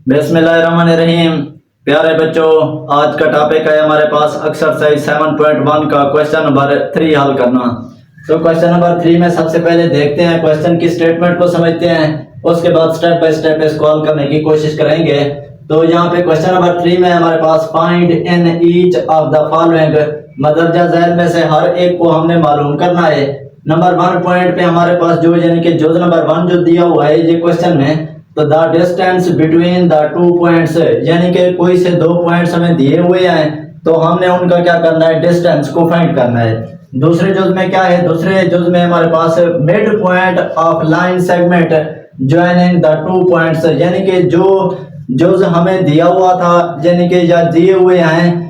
बिस्मिल्लाहिर्रहमानिर्रहीम। प्यारे बच्चों, आज का टॉपिक है हमारे पास एक्सरसाइज 7.1 का क्वेश्चन नंबर 3 हल करना। तो क्वेश्चन नंबर 3 में सबसे पहले देखते हैं क्वेश्चन की स्टेटमेंट को समझते हैं, उसके बाद स्टेप बाय स्टेप इसको हल करने की कोशिश करेंगे। तो यहाँ पे क्वेश्चन नंबर 3 में हमारे पास find in each of the following, मदरजा झैल में से हर एक को हमने मालूम करना है। नंबर 1 पॉइंट पे हमारे पास जो यानी कि जो नंबर 1 जो दिया हुआ है ये क्वेश्चन में, तो the distance between the 2 points, यानी कि कोई से 2 पॉइंट्स हमें दिए हुए हैं तो हमने उनका क्या करना है, डिस्टेंस को फाइंड करना है। दूसरे जुज में क्या है, दूसरे जुज में हमारे पास mid point of line segment joining the 2 points, यानी कि जो जुज हमें दिया हुआ था यानी कि या दिए हुए हैं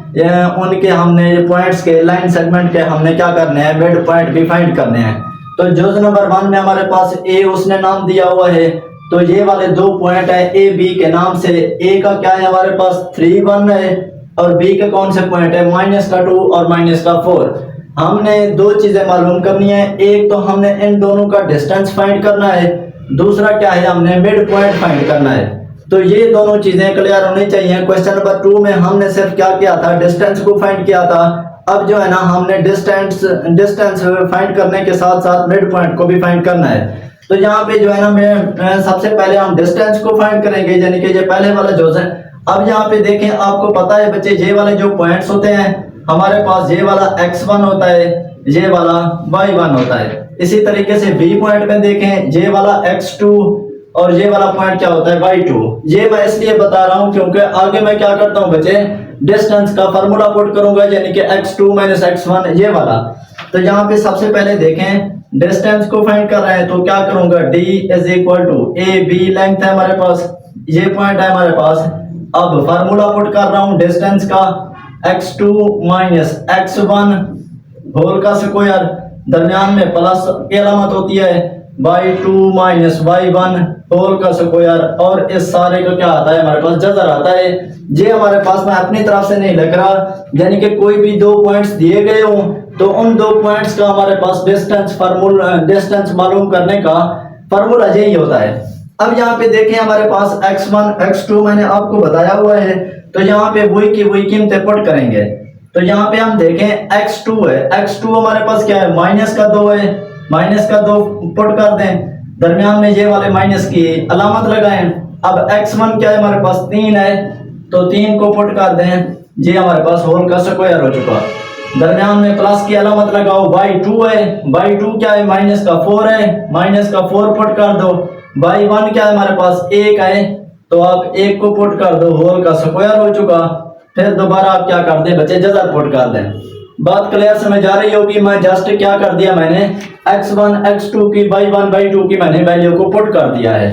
उनके हमने पॉइंट्स के लाइन सेगमेंट के हमने क्या करने हैं, मिड पॉइंट भी फाइंड करने हैं। तो जुज नंबर 1 में हमारे पास ए उसने नाम दिया हुआ है, तो ये वाले 2 पॉइंट है ए बी के नाम से। ए का क्या है हमारे पास 3 1 है और बी के कौन से पॉइंट है, -2 और -4। हमने 2 चीजें मालूम करनी है, एक तो हमने इन दोनों का डिस्टेंस फाइंड करना है, दूसरा क्या है हमने मिड पॉइंट फाइंड करना है। तो ये दोनों चीजें क्लियर होनी चाहिए। क्वेश्चन नंबर 2 में हमने सिर्फ क्या किया था, डिस्टेंस को फाइंड किया था। अब जो है ना हमने डिस्टेंस फाइंड करने के साथ साथ मिड पॉइंट को भी फाइंड करना है। तो यहाँ पे जो है ना मैं सबसे पहले हम डिस्टेंस को फाइंड करेंगे, यानी कि ये पहले वाला जो है। अब यहाँ पे देखें, आपको पता है बच्चे ये वाले जो पॉइंट्स होते हैं हमारे पास, ये वाला x1 होता है, ये वाला y1 होता है। इसी तरीके से बी पॉइंट में देखें, ये वाला x2 और ये वाला पॉइंट क्या होता है, y2। ये मैं इसलिए बता रहा हूँ क्योंकि आगे मैं क्या करता हूँ बच्चे, डिस्टेंस का फार्मूला पुट करूंगा, यानी कि x2 - x1 ये वाला। तो यहाँ पे सबसे पहले देखें, डिस्टेंस को फाइंड कर रहे हैं तो क्या करूंगा, d = a b लेंथ है हमारे पास, ये पॉइंट है हमारे पास। अब फार्मूला पुट कर रहा हूं डिस्टेंस का, x2 - x1 होल का स्क्वायर, दरमियान में प्लस की अलामत होती है, y2 - y1 होल का स्क्वायर, और इस सारे का क्या आता है हमारे पास, जजर आता है। ये हमारे पास मैं अपनी तरफ से नहीं लिख रहा, यानी कि कोई भी 2 पॉइंट्स दिए गए हों तो उन 2 पॉइंट्स का हमारे पास डिस्टेंस मालूम करने का फार्मूला यही होता है। अब यहाँ पे देखें हमारे पास x1 x2 मैंने आपको बताया हुआ है, तो यहाँ पे वही की वही कीमतें पुट करेंगे। तो यहाँ पे हम देखें x2 है, x2 हमारे पास क्या है, -2 है, -2 पुट कर दें, दरमियान में ये वाले माइनस की अलामत लगाएं। अब x1 क्या है हमारे पास 3 है, तो 3 को पुट कर दें, ये हमारे पास होल का स्क्वायर हो चुका, दरमियान में प्लस की अलामत लगाओ। y2 है, y2 क्या है, -4 है, -4 पुट कर दो। y1 क्या है हमारे पास 1 है, तो आप 1 को पुट कर दो, होल का स्क्वायर हो चुका। फिर दोबारा आप क्या कर दें बच्चे, जजर पुट कर दें। बात क्लियर समझ आ रही होगी। मैं जस्ट क्या कर दिया, मैंने x1 x2 की y1 y2 की मैंने वैल्यू को पुट कर दिया है।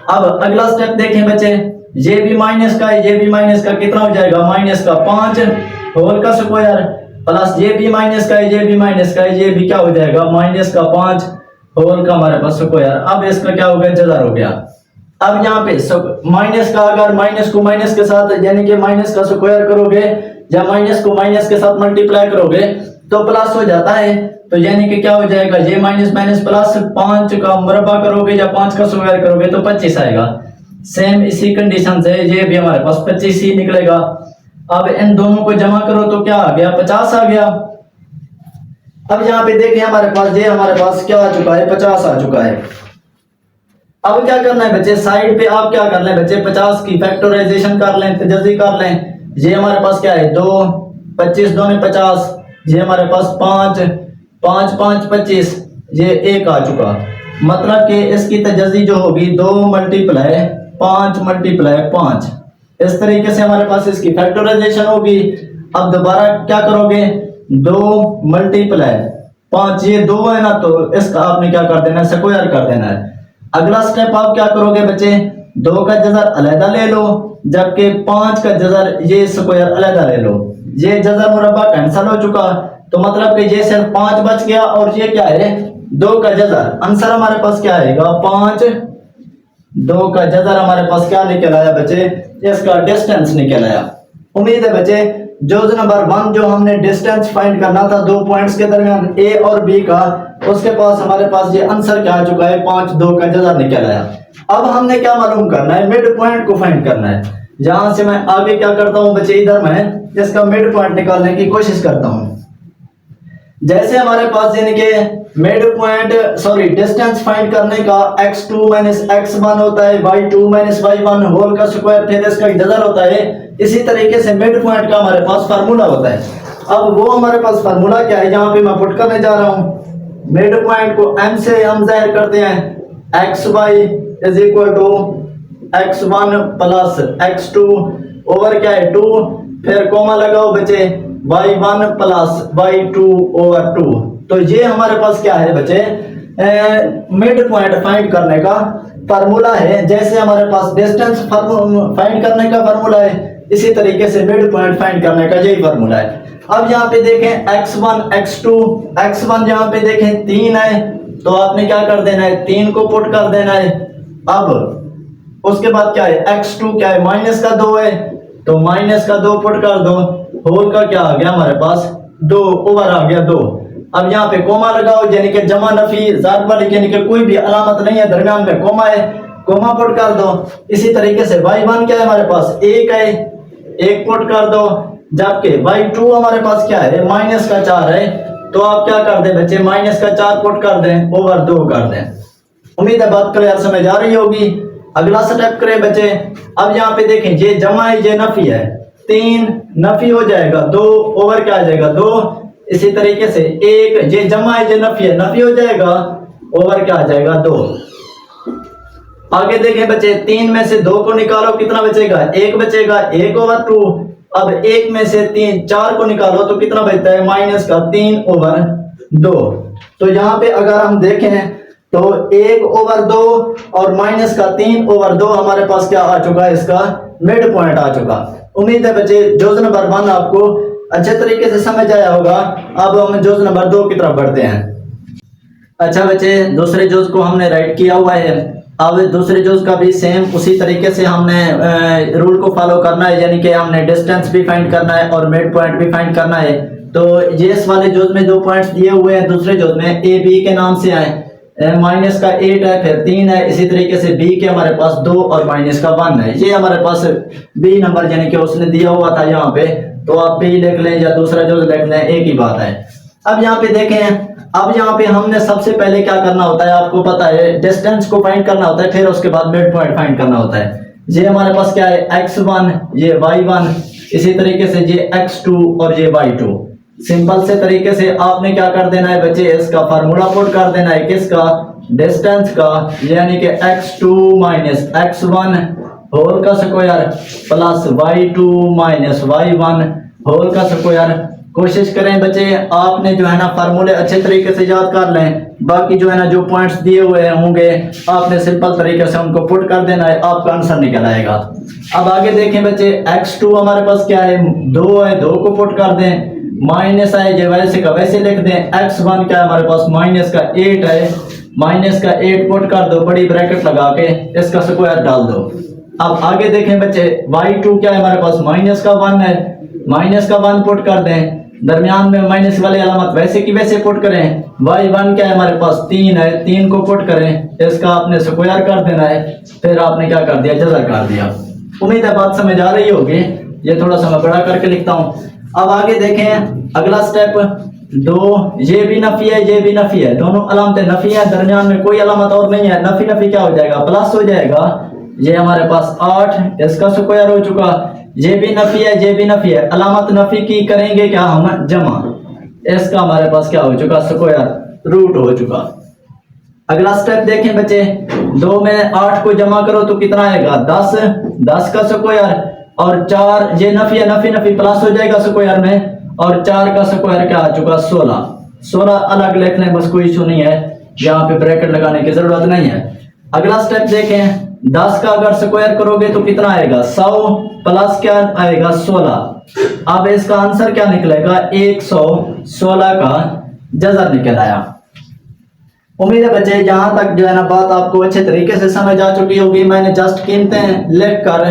अब अगला स्टेप देखें बच्चे, ये भी माइनस का है, ये भी माइनस का, कितना हो जाएगा, -5 होल का स्क्वायर, प्लस ये भी माइनस का है, ये भी माइनस का है, ये भी क्या हो जाएगा, -5 होल का हमारे पास स्क्वायर। अब इसका क्या हो गया, जजर हो गया। अब यहाँ पे माइनस का, अगर माइनस को माइनस के साथ यानी कि माइनस का स्क्वायर करोगे या माइनस को माइनस के साथ मल्टीप्लाई करोगे तो प्लस हो जाता है। तो यानी कि क्या हो जाएगा, ये माइनस माइनस प्लस, 5 का मुरब्बा करोगे या 5 का स्क्वायर करोगे तो 25 आएगा। सेम इसी कंडीशन से ये भी हमारे पास 25 ही निकलेगा। अब इन दोनों को जमा करो तो क्या आ गया, 50 आ गया। अब यहाँ पे देखिए हमारे पास ये हमारे पास क्या आ चुका है, 50 आ चुका है। अब क्या करना है बच्चे, साइड पे आप क्या कर लें बच्चे, 50 की फैक्टराइजेशन कर लें, तजज़ी कर लें। ये हमारे पास क्या है, 2 25 2 में 50, ये हमारे पास 5 5 5 25, ये 1 आ चुका। मतलब कि इसकी तजज़ी जो होगी 2 × 5 × 5, इस तरीके से हमारे पास इसकी फैक्टराइजेशन होगी। अब दोबारा क्या करोगे, 2 × 5, ये 2 है ना, तो इसका आपने क्या कर देना है, स्क्वायर कर देना है। अगला स्टेप आप क्या करोगे बच्चे, 2 का जजर अलहदा ले लो, जबकि 5 का जजर ये स्क्वायर अलहदा ले लो। ये जजर मुरब्बा कैंसिल हो चुका, तो मतलब कि ये सिर्फ 5 बच गया और ये क्या है, 2 का जजर। आंसर हमारे पास क्या आएगा, 5। 2 का जजर हमारे पास क्या निकल आया बच्चे, इसका डिस्टेंस निकल आया। उम्मीद है बच्चे जो नंबर 1 जो हमने डिस्टेंस फाइंड करना था 2 पॉइंट्स के दरमियान ए और बी का, उसके पास हमारे पास ये आंसर क्या आ चुका है, 5 2 का जजा निकल आया। अब हमने क्या मालूम करना है, मिड पॉइंट को फाइंड करना है। जहां से मैं आगे क्या करता हूं बच्चे, इधर मैं इसका मिड पॉइंट निकालने की कोशिश करता हूं। जैसे हमारे पास यानी कि mid point sorry distance find करने का x2 माइनस x1 होता है, y2 माइनस y1 होल का स्क्वायर, फिर इसका डिवीजन होता है। इसी तरीके से मिड पॉइंट का हमारे पास फार्मूला होता है। अब वो हमारे पास फार्मूला क्या है, जहां पे मैं पुट करने जा रहा हूं। मिड पॉइंट को m से हम जाहिर करते हैं, xy is equal to x1 plus x2 over क्या है 2, फिर कोमा लगाओ बच्चे y1 प्लस y2 ओवर 2। तो ये हमारे पास क्या है बच्चे, मिड पॉइंट फाइंड करने का फार्मूला है। जैसे हमारे पास डिस्टेंस फाइंड करने का फार्मूला है, इसी तरीके से मिड पॉइंट फाइंड करने का यही फार्मूला है। अब यहाँ पे देखें x1 x2, x1 यहाँ पे देखें 3 है, तो आपने क्या कर देना है, 3 को पुट कर देना है। अब उसके बाद क्या है, x2 क्या है, माइनस का 2 है, तो माइनस का 2 पुट कर दो, होल का क्या आ गया हमारे पास 2 ओवर आ गया 2। अब यहाँ पे कोमा लगाओ, यानी कि जमा नफी ज़ात वाली, यानी कि कोई भी अलामत नहीं है, दरमियान में कोमा है, कोमा पुट कर दो। इसी तरीके से y1 क्या है हमारे पास 1 है, 1 पुट कर दो, जबकि y2 हमारे पास क्या है, माइनस का 4 है, तो आप क्या कर दें बच्चे, माइनस का 4 पुट कर दें, ओवर 2 कर दें। उम्मीद है बात क्लियर समझ आ रही होगी। अगला स्टेप करें बच्चे। अब यहाँ पे देखें, ये जमा है, ये नफी है, 3 नफी हो जाएगा, 2 ओवर क्या आ जाएगा 2। इसी तरीके से 1 ये जमा है, ये नफी है, नफी हो जाएगा, ओवर क्या आ जाएगा 2। आगे देखें बच्चे, 3 में से 2 को निकालो, कितना बचेगा 1 बचेगा, 1 ओवर 2। अब 1 में से 4 को निकालो तो कितना बचता है, माइनस का 3 ओवर 2। तो यहाँ पे अगर हम देखें तो 1 ओवर 2 और माइनस का 3 ओवर 2 हमारे पास क्या आ चुका है, इसका मिड पॉइंट आ चुका। उम्मीद है बच्चे जोज नंबर 1 आपको अच्छे तरीके से समझ आया होगा। अब हम जोज नंबर 2 की तरफ बढ़ते हैं। अच्छा बच्चे, दूसरे जोज को हमने राइट किया हुआ है। अब दूसरे जोज का भी सेम उसी तरीके से हमने रूल को फॉलो करना है, यानी कि हमने डिस्टेंस भी फाइंड करना है और मिड पॉइंट भी फाइंड करना है। तो ये इस वाले जोज में 2 पॉइंट्स दिए हुए हैं, दूसरे जोज में ए बी के नाम से आए, माइनस का 8 है, फिर 3 है। इसी तरीके से बी के हमारे पास 2 और माइनस का 1 है। ये हमारे पास बी नंबर यानी कि उसने दिया हुआ था यहाँ पे, तो आप बी लिख लें या दूसरा जो लिख लें, एक ही बात है। अब यहाँ पे देखें, अब यहाँ पे हमने सबसे पहले क्या करना होता है, आपको पता है डिस्टेंस को फाइंड करना होता है, फिर उसके बाद मिड पॉइंट फाइंड करना होता है। ये हमारे पास क्या है x1, ये y1, इसी तरीके से ये x2 और ये y2। सिंपल से तरीके से आपने क्या कर देना है बच्चे, इसका फार्मूला पुट कर देना है, किसका, डिस्टेंस का, यानी कि x2 माइनस x1 होल का square plus y2 minus y1 whole का स्क्वायर। कोशिश करें बच्चे आपने जो है ना फार्मूले अच्छे तरीके से याद कर लें, बाकी जो है ना जो पॉइंट्स दिए हुए होंगे आपने सिंपल तरीके से उनको पुट कर देना है, आपका आंसर निकल आएगा। अब आगे देखें बच्चे, x2 हमारे पास क्या है 2 है, 2 को पुट कर दें, माइनस है ये वैसे का वैसे लिख दें। x1 क्या है हमारे पास माइनस का 8 है, माइनस का 8 पुट कर दो, बड़ी ब्रैकेट लगा के इसका स्क्वायर डाल दो। अब आगे देखें बच्चे, y2 क्या है हमारे पास माइनस का 1 है, माइनस का 1 पुट कर दें, दरमियान में माइनस वाली अलामत वैसे की वैसे पुट करें। y1 क्या है हमारे पास 3 है, 3 को पुट करें, इसका आपने स्क्वायर कर देना है, फिर आपने क्या कर दिया, जज़र कर दिया। उम्मीद है बात समझ आ रही होगी। ये थोड़ा सा मैं बड़ा करके लिखता हूँ। अब आगे देखें अगला स्टेप 2, ये भी नफी है, ये भी नफी है, दोनों अलामतें नफी है, दरमियान में कोई अलामत और नहीं है, नफी नफी क्या हो जाएगा, प्लस हो जाएगा। ये हमारे पास 8, इसका स्क्वायर हो चुका, ये भी नफी है, ये भी नफी है, अलामत नफी की करेंगे क्या हम, जमा, इसका हमारे पास क्या हो चुका, स्क्वायर रूट हो चुका। अगला स्टेप देखें बच्चे, 2 में 8 को जमा करो तो कितना आएगा 10, 10 का स्क्वायर, और 4 ये नफी है, नफी नफी प्लस हो जाएगा स्क्वायर में, और 4 का स्क्वायर क्या आ चुका 16, 16 अलग लिख लें, बस कोई इशू नहीं है, यहाँ पे ब्रैकेट लगाने की जरूरत नहीं है। अगला स्टेप देखें, 10 का अगर स्क्वायर करोगे तो कितना आएगा 100 प्लस क्या आएगा 16। अब इसका आंसर क्या निकलेगा 116 का जज़र निकल आया। उम्मीद है बच्चे यहाँ तक जो है ना बात आपको अच्छे तरीके से समझ आ चुकी होगी। मैंने जस्ट कीमतें लिख कर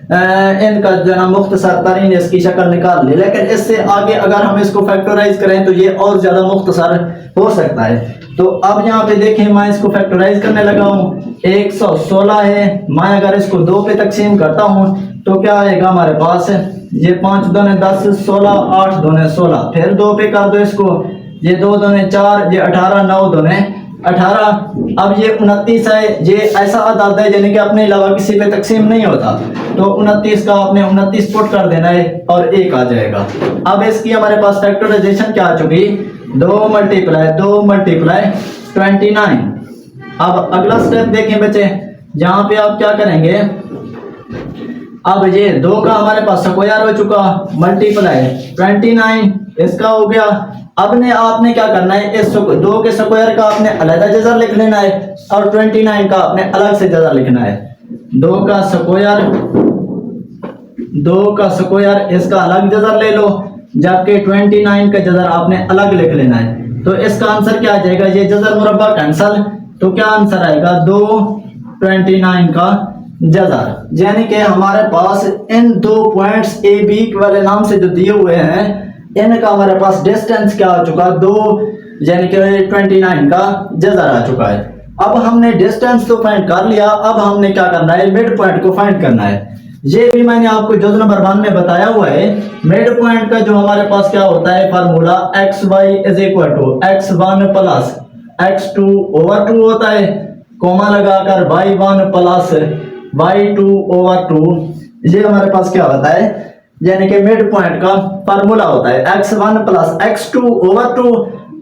इनका जो है ना मुख्तसर तरीन इसकी शक्ल निकाल ली, लेकिन इससे आगे अगर हम इसको फैक्टराइज करें तो ये और ज़्यादा मुख्तसर हो सकता है। तो अब यहाँ पे देखें, मैं इसको फैक्टराइज करने लगा हूँ। 116 है, मैं अगर इसको 2 पे तकसीम करता हूँ तो क्या आएगा हमारे पास, ये 5 दूने 10, 16, 8 दूने 16, फिर 2 पे कर दो इसको, ये 2 दूने 4, ये 18, 9 दूने 18। अब ये 29 है, ये ऐसा अदाद है यानी कि अपने अलावा किसी पे तकसीम नहीं होता, तो 29 का आपने 29 पुट कर देना है और 1 आ जाएगा। अब इसकी हमारे पास फैक्टराइजेशन क्या आ चुकी, 2 मल्टीप्लाई 29। अब अगला स्टेप देखें बच्चे, जहां पे आप क्या करेंगे, अब ये 2 का हमारे पास स्क्वायर हो चुका, मल्टीप्लाई 29 इसका हो गया। अब ने आपने क्या करना है, इस 2 के स्क्वायर का आपने अलग जज़र लिख लेना है और 29 का आपने अलग से जज़र लिखना है। 2 का स्क्वायर इसका अलग जज़र ले लो, जबकि 29 का जज़र आपने अलग लिख लेना है। तो इसका आंसर क्या आ जाएगा, ये जज़र मुरब्बा कैंसल, तो क्या आंसर आएगा 2 29 का जज़र। यानी कि हमारे पास इन 2 पॉइंट्स ए बी वाले नाम से जो दिए हुए हैं, इनका हमारे पास डिस्टेंस क्या हो चुका, 2 यानी कि 29 का जज़र आ चुका है। अब हमने डिस्टेंस तो फाइंड कर लिया, अब हमने क्या करना है, मिड पॉइंट को फाइंड करना है। ये भी मैंने आपको जुज़ नंबर 1 में बताया हुआ है। मिड पॉइंट का जो हमारे पास क्या होता है formula, xy is equal to x1 plus x2 over 2 होता है, कोमा लगाकर y1 प्लस y2 ओवर 2। ये हमारे पास क्या होता है, यानी कि मिड पॉइंट का फार्मूला होता है x1 plus x2 over 2,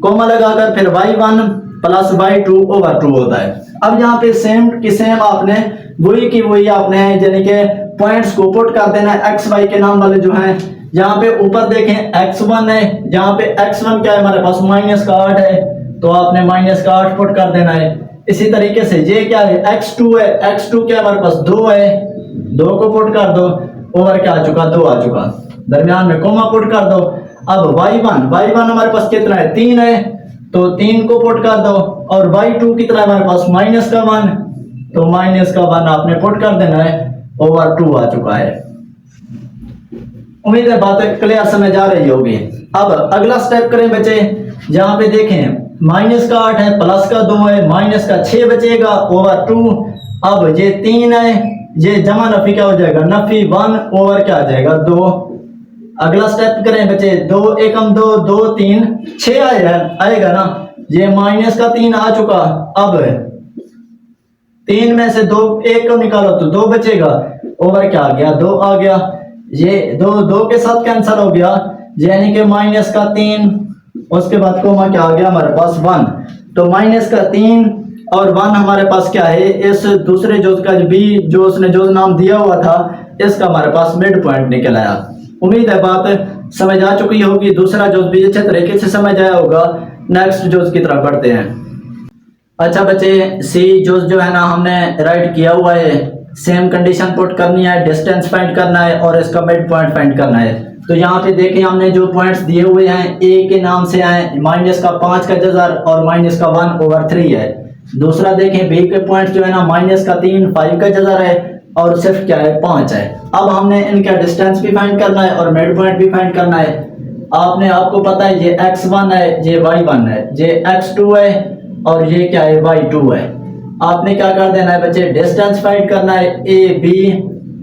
coma लगाकर फिर y1 प्लस y2 ओवर 2 होता है। अब यहाँ पे सेम की सेम आपने वही की वही आपने यानी कि पॉइंट्स को पुट कर देना है, एक्स वाई के नाम वाले जो हैं। यहाँ पे ऊपर देखें x1 है, यहाँ पे x1 क्या है हमारे पास -8 है, तो आपने -8 पुट कर देना है। इसी तरीके से ये क्या है, x2 है, x2 क्या हमारे पास 2 है, 2 को पुट कर दो, ओवर क्या आ चुका, 2 आ चुका, दरमियान में कोमा पुट कर दो। अब y1 हमारे पास कितना है, 3 है, तो 3 को पुट कर दो, और y2 कितना है हमारे पास -1, तो -1 आपने पुट कर देना है, ओवर 2 आ चुका है। उम्मीद है बात क्लियर समझ आ रही होगी। अब अगला स्टेप करें बच्चे, जहां पे देखें -8 है, +2 है, -6 बचेगा ओवर 2। अब ये 3 है, ये जमा नफी क्या हो जाएगा, नफी 1 ओवर क्या आ जाएगा, 2। अगला स्टेप करें बच्चे, 2 एकम 2, 2 3 6 आएगा ना, ये -3 आ चुका। अब 3 में से 2 1 को निकालो तो 2 बचेगा, ओवर क्या आ गया, 2 आ गया। ये 2 के साथ कैंसिल हो गया, यानी कि -3, उसके बाद कोमा क्या आ गया हमारे पास 1, तो -3 और 1 हमारे पास क्या है, इस दूसरे जोज का भी जो उसने जोज नाम दिया हुआ था, इसका हमारे पास मिड पॉइंट निकल आया। उम्मीद है बात समझ आ चुकी होगी, दूसरा जोज भी अच्छे तरीके से समझ आया होगा। नेक्स्ट जोज की तरफ बढ़ते हैं। अच्छा बच्चे, सी जोज जो है ना हमने राइट किया हुआ है, सेम कंडीशन पुट करनी है, डिस्टेंस फाइंड करना है और इसका मिड पॉइंट फाइंड करना है। तो यहाँ पे देखें हमने जो पॉइंट्स दिए हुए हैं, ए के नाम से आए, -5 का जज़र और -1 ओवर 3 है। दूसरा देखें बी के पॉइंट्स जो है ना, -3 5 का जज़र है और सिर्फ क्या है 5 है। अब हमने इनका डिस्टेंस भी फाइंड करना है और मिड पॉइंट भी फाइंड करना है। आपको पता है ये x1 है, ये y1 है, ये x2 है और ये क्या है y2 है। आपने क्या कर देना है बच्चे, डिस्टेंस फाइंड करना है, ए बी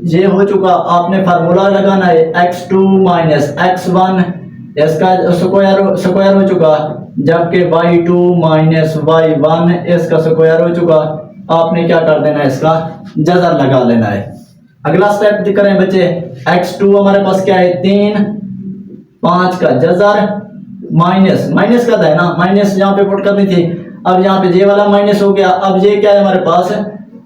ये हो चुका। आपने फार्मूला लगाना है x2 - x1, इसका स्क्वायर हो चुका, जबकि y2 - y1 इसका स्क्वायर हो चुका। आपने क्या कर देना है, इसका जज़र लगा लेना है। अगला स्टेप करें बच्चे, x2 हमारे पास क्या है 3, 5 का जज़र माइनस का था ना, माइनस यहाँ पे पुट करनी थी। अब यहाँ पे ये वाला माइनस हो गया। अब ये क्या है हमारे पास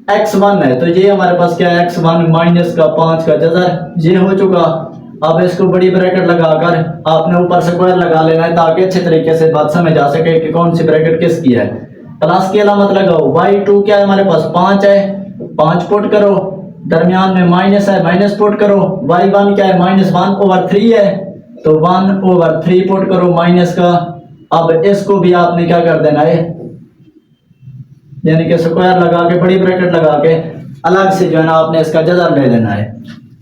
x1 है, तो ये हमारे पास क्या है x1 -5 का जज़र ये हो चुका। अब इसको बड़ी ब्रैकेट लगाकर आपने ऊपर स्क्वायर लगा लेना है, ताकि अच्छे तरीके से बात समझ आ सके कि कौन सी ब्रैकेट किसकी है। प्लस की अलामत लगाओ, y2 क्या है हमारे पास 5 है, 5 पुट करो, दरमियान में माइनस है, माइनस पुट करो। y1 क्या है -1 ओवर 3 है, तो 1 ओवर 3 पुट करो माइनस का। अब इसको भी आपने क्या कर देना है, यानी कि स्क्वायर लगा के बड़ी ब्रैकेट लगा के अलग से जो है ना आपने इसका जज़र ले लेना है।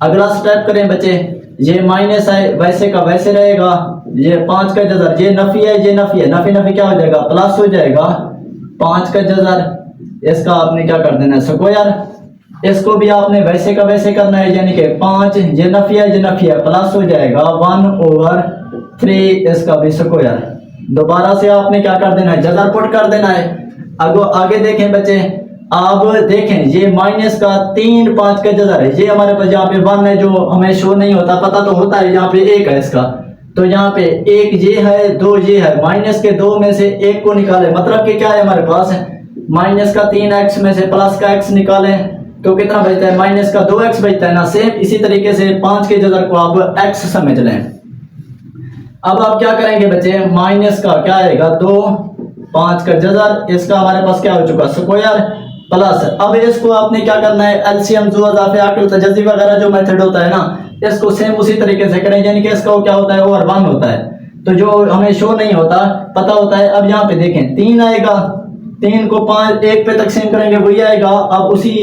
अगला स्टेप करें बच्चे, ये माइनस है वैसे का वैसे रहेगा, ये 5 का जजर, ये नफी है ये नफी है, नफी नफी क्या हो जाएगा प्लस हो जाएगा, 5 का जजर, इसका आपने क्या कर देना है स्क्वायर, इसको भी आपने वैसे का वैसे करना है, यानी कि 5 ये नफी है प्लस हो जाएगा 1/3 इसका भी स्क्वायर। दोबारा से आपने क्या कर देना है जजर पुट कर देना है। आगे देखें बच्चे, आप देखें ये माइनस का 3 5 का जजर है, ये हमारे पास यहाँ पे 1 है जो हमें शो नहीं होता, पता तो होता है यहाँ पे 1 है इसका, तो यहाँ पे 1 ये है 2 ये है, माइनस के 2 में से 1 को निकाले, मतलब कि क्या है हमारे पास माइनस का 3x में से प्लस का x निकालें तो कितना बचता है माइनस का 2x बचता है ना। सेम इसी तरीके से 5 के जजर को आप x समझ लें। अब आप क्या करेंगे बच्चे, माइनस का क्या आएगा 2 5 का जजर, इसका हमारे पास क्या हो चुका स्क्वायर प्लस, अब इसको आपने क्या करना है एलसीएम तजज़ी वगैरह जो मेथड होता है ना, इसको सेम उसी तरीके से करें, यानी कि इसका क्या होता है ओवर 1 होता है, तो जो हमें शो नहीं होता पता होता है। अब यहाँ पे देखें 3 आएगा, 3 को 5 1 पे तकसीम करेंगे वही आएगा, अब उसी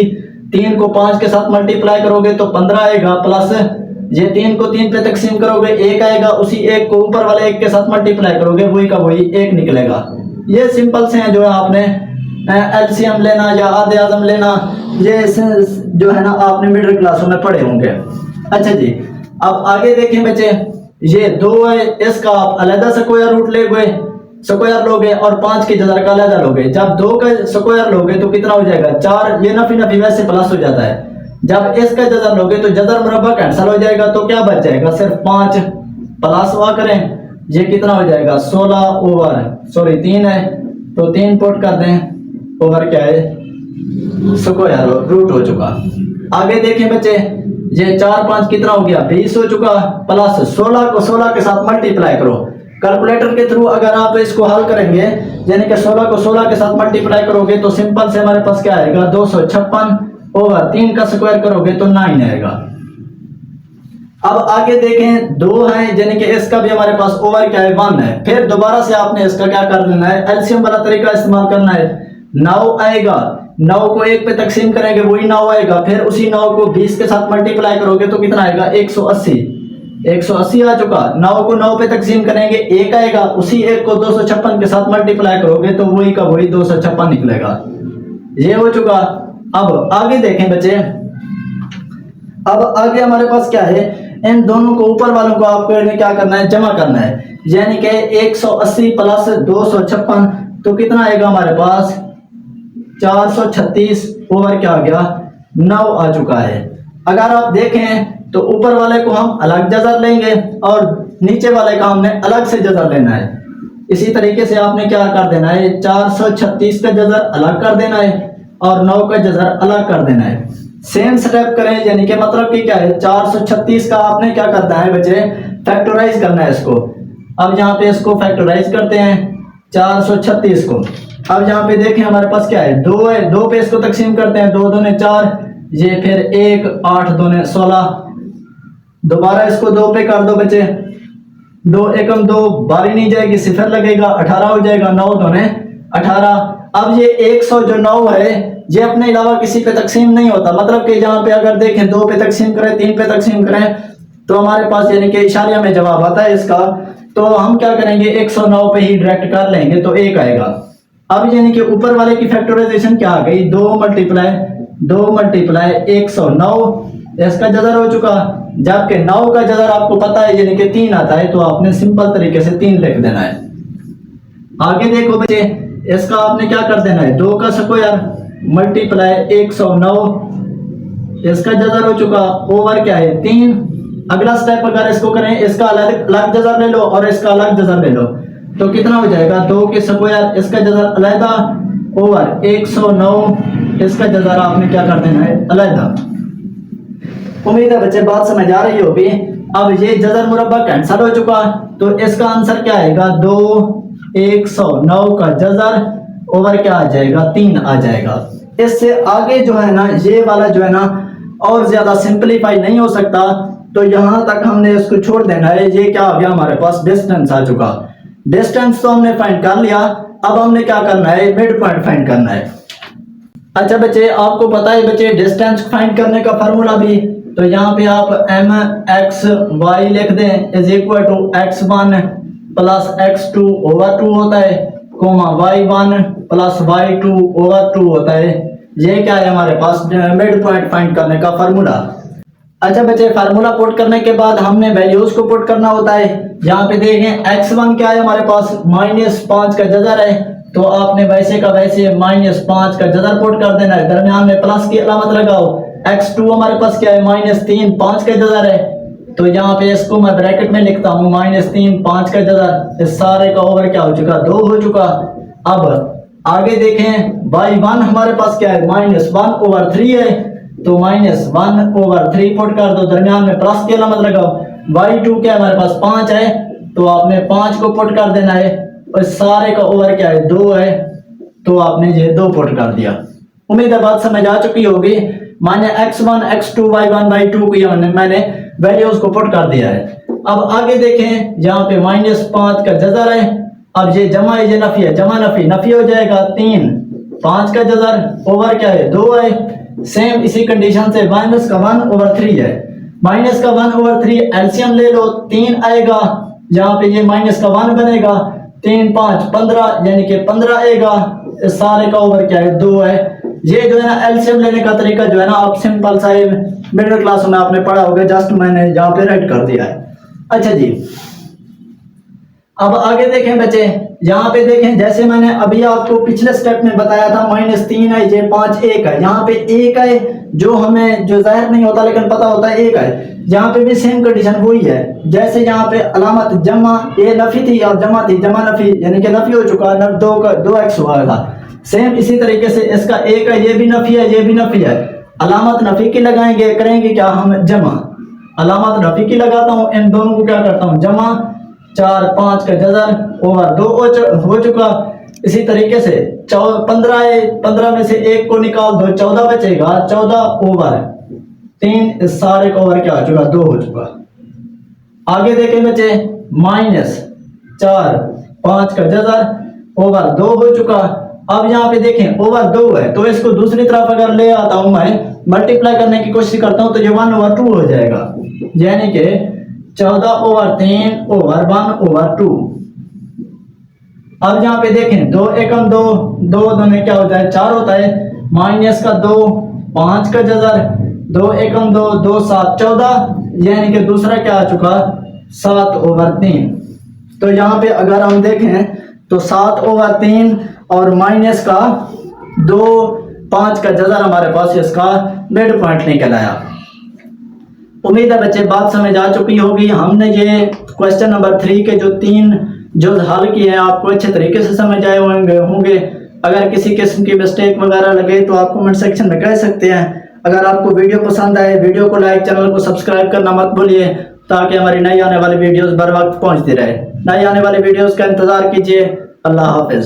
3 को 5 के साथ मल्टीप्लाई करोगे तो 15 आएगा, प्लस ये 3 को 3 पे तकसीम करोगे 1 आएगा, उसी 1 को ऊपर वाले 1 के साथ मल्टीप्लाई करोगे वही का वही 1 निकलेगा। ये सिंपल से हैं जो है आपने एलसीएम लेना या आधे आजम लेना, ये जो है ना आपने मिडिल क्लासों में पढ़े होंगे। अच्छा जी, अब आगे देखें बच्चे, ये 2 है, इसका आप अलग स्क्वायर रूट लोगे, स्क्वायर लोगे और 5 के जजर का अलग लोगे। जब 2 का स्क्वायर लोगे तो कितना हो जाएगा 4, ये नफी नफी वैसे प्लस हो जाता है। जब इसका जजर लोगे तो जजर मुरब्बा कैंसिल हो जाएगा, तो क्या बच जाएगा सिर्फ 5 प्लस हुआ करें, ये कितना हो जाएगा 3 है, तो 3 पुट कर दें ओवर क्या है स्क्वायर रूट हो चुका। आगे देखें बच्चे, ये 4 5 कितना हो गया 20 हो चुका, प्लस 16 को 16 के साथ मल्टीप्लाई करो। कैलकुलेटर के थ्रू अगर आप इसको हल करेंगे, यानी कि 16 को 16 के साथ मल्टीप्लाई करोगे तो सिंपल से हमारे पास क्या आएगा 256 ओवर 3 का स्क्वायर करोगे तो 9 आएगा। अब आगे देखें 2 है, यानी कि इसका भी हमारे पास ओवर क्या है 1 है, फिर दोबारा से आपने इसका क्या कर लेना है एलसीएम वाला तरीका इस्तेमाल करना है। 9 आएगा, 9 को 1 पे तकसीम करेंगे वही 9 आएगा, फिर उसी 9 को 20 के साथ मल्टीप्लाई करोगे तो कितना आएगा 180 आ चुका। 9 को 9 पे तकसीम करेंगे 1 आएगा, उसी 1 को 256 के साथ मल्टीप्लाई करोगे तो वही का वही 256 निकलेगा, ये हो चुका। अब आगे देखें बच्चे, अब आगे हमारे पास क्या है, इन दोनों को ऊपर वालों को आपको क्या करना है जमा करना है, यानी कि 180 प्लस 256 तो कितना आएगा हमारे पास 436 ओवर क्या आ गया 9 आ चुका है। अगर आप देखें तो ऊपर वाले को हम अलग जजर लेंगे और नीचे वाले का हमने अलग से जजर लेना है। इसी तरीके से आपने क्या कर देना है 436 का जजर अलग कर देना है और 9 का जजर अलग कर देना है। सेम स्टेप करें, यानी कि मतलब कि क्या है 436 का आपने क्या करना है बच्चे फैक्टराइज करना है इसको। अब यहाँ पे इसको फैक्टराइज करते हैं 436 को। अब यहाँ पे देखें हमारे पास क्या है 2 है, 2 पे इसको तकसीम करते हैं, 2 दूने 4, ये फिर 1 8 दूने 16, दोबारा इसको 2 पे कर दो बच्चे, 2 एकम 2 बारी नहीं जाएगी सिफर लगेगा 18 हो जाएगा, 9 दूने 18। अब ये 100 जो 9 है ये अपने अलावा किसी पे तकसीम नहीं होता, मतलब कि यहाँ पे अगर देखें 2 पे तकसीम करें 3 पे तकसीम करें तो हमारे पास यानी कि इशारिया में जवाब आता है इसका, तो हम क्या करेंगे 109 पे ही डायरेक्ट कर लेंगे तो 1 आएगा। अब यानी कि ऊपर वाले की फैक्टराइजेशन क्या आ गई 2 मल्टीप्लाई 109, इसका जजर हो चुका, जबकि 9 का जजर आपको पता है यानी कि 3 आता है, तो आपने सिंपल तरीके से 3 लिख देना है। आगे देखो बच्चे, इसका आपने क्या कर देना है 2 का स्क्वायर मल्टीप्लाई 109, इसका जजर हो चुका ओवर क्या है 3। अगला स्टेप अगर इसको करें, इसका अलग जजर ले लो और इसका अलग जजर ले लो तो कितना हो जाएगा 2 के स्क्वायर, इसका जजर अलहदा ओवर 109, इसका जजर आपने क्या कर देना है अलहदा। उम्मीद है बच्चे बात समझ आ रही होगी। अब ये जजर मुरब्बा कैंसिल हो चुका, तो इसका आंसर क्या आएगा 2 109 का जजर ओवर क्या आ जाएगा 3 आ जाएगा। इससे आगे जो है ना ये वाला जो है ना और ज्यादा सिंपलीफाई नहीं हो सकता, तो यहां तक हमने इसको छोड़ देना है। ये क्या आ गया हमारे पास डिस्टेंस आ चुका, डिस्टेंस तो हमने फाइंड कर लिया, अब हमने क्या करना है मिड पॉइंट फाइंड करना है। अच्छा बच्चे आपको पता है बच्चे डिस्टेंस फाइंड करने का फार्मूला भी तो यहाँ पे आप एम एक्स वाई लिख दें is equal to x1 plus x2 over 2 होता है, coma y1 plus y2 over 2 होता है। ये क्या है हमारे पास मिड पॉइंट फाइंड करने का फार्मूला। अच्छा बच्चे, फार्मूला पुट करने के बाद हमने वैल्यूज को पुट करना होता है। यहाँ पे देखें x1 क्या है हमारे पास -5 का जजर है, तो आपने वैसे का वैसे -5 का जजर पुट कर देना है, दरमियान में प्लस की अलामत लगाओ। x2 हमारे पास क्या है -3 5 का जजर है, तो यहाँ पे इसको मैं ब्रैकेट में लिखता हूँ -3 5 का जजर, इस सारे का ओवर क्या हो चुका 2 हो चुका। अब आगे देखें y1 हमारे पास क्या है -1/3 है, तो -1/3 पुट कर दो, दरमियान में प्लस की अलामत लगाओ। y2 क्या है हमारे पास 5 है, तो आपने 5 को पुट कर देना है, और सारे का ओवर क्या है 2 है, तो आपने ये 2 पुट कर दिया। उम्मीद है बात समझ आ चुकी होगी। माने x1 x2 y1 y2 को मैंने वैल्यूज को पुट कर दिया है। अब आगे देखें, यहाँ पे -5 का जजर है, अब ये जमा है, ये नफी है, जमा नफी नफी हो जाएगा 3 5 का जजर ओवर क्या है 2 है। सेम इसी कंडीशन से -1/3 है, -1/3 एलसीएम ले लो 3 आएगा, यहाँ पे ये -1 बनेगा, 3 5 15 यानी कि 15 आएगा, इस सारे का ओवर क्या है 2 है। ये जो है ना एलसीएम लेने का तरीका जो है ना आप सिंपल सा मिडिल क्लास में आपने पढ़ा होगा, जस्ट मैंने यहाँ पे राइट कर दिया है। अच्छा जी, अब आगे देखें बच्चे, यहाँ पे देखें जैसे मैंने अभी आपको पिछले स्टेप में बताया था -3 है, ये 5 1 है, यहाँ पे 1 है जो हमें जो जाहिर नहीं होता लेकिन पता होता है 1 है। यहाँ पे भी सेम कंडीशन वही है, जैसे यहाँ पे अलामत जमा ये नफी थी और जमा थी, जमा नफी यानी कि नफी हो चुका है, 2x हुआ था। सेम इसी तरीके से इसका 1 है, ये भी नफी है, ये भी नफी है, अलामत नफी की लगाएंगे, करेंगे क्या हम जमा, अलामत नफी की लगाता हूँ, इन दोनों को क्या करता हूँ जमा, 4 5 का जजर ओवर 2 हो चुका। इसी तरीके से 15 है, 15 में से 1 को निकाल दो, 14 बचेगा, 14 ओवर 3, इस सारे का ओवर क्या हो चुका 2 हो चुका। आगे देखें बच्चे, -4 5 का जजर ओवर 2 हो चुका। अब यहाँ पे देखें ओवर 2 है, तो इसको दूसरी तरफ अगर ले आता हूं मैं, मल्टीप्लाई करने की कोशिश करता हूं, तो ये 1/2 हो जाएगा, यानी कि 14/3 ओवर 1/2। अब यहाँ पे देखें 2 एकम 2 2 में क्या होता है 4 होता है, -2 5 का जजर 2 एकम 2 2 7 14, यानी कि दूसरा क्या आ चुका 7/3। तो यहाँ पे अगर हम देखें तो 7/3 और माइनस का 2 5 का जजर हमारे पास इसका मिड पॉइंट निकल आया। उम्मीद है बच्चे बात समझ आ चुकी होगी। हमने ये क्वेश्चन नंबर 3 के जो 3 जो हल किए हैं आपको अच्छे तरीके से समझ आए होंगे। अगर किसी किस्म की मिस्टेक वगैरह लगे तो आप कमेंट सेक्शन में कह सकते हैं। अगर आपको वीडियो पसंद आए, वीडियो को लाइक, चैनल को सब्सक्राइब करना मत भूलिए, ताकि हमारी नई आने वाली वीडियोस बर वक्त पहुंचती रहे। नई आने वाली वीडियोस का इंतजार कीजिए। अल्लाह हाफिज।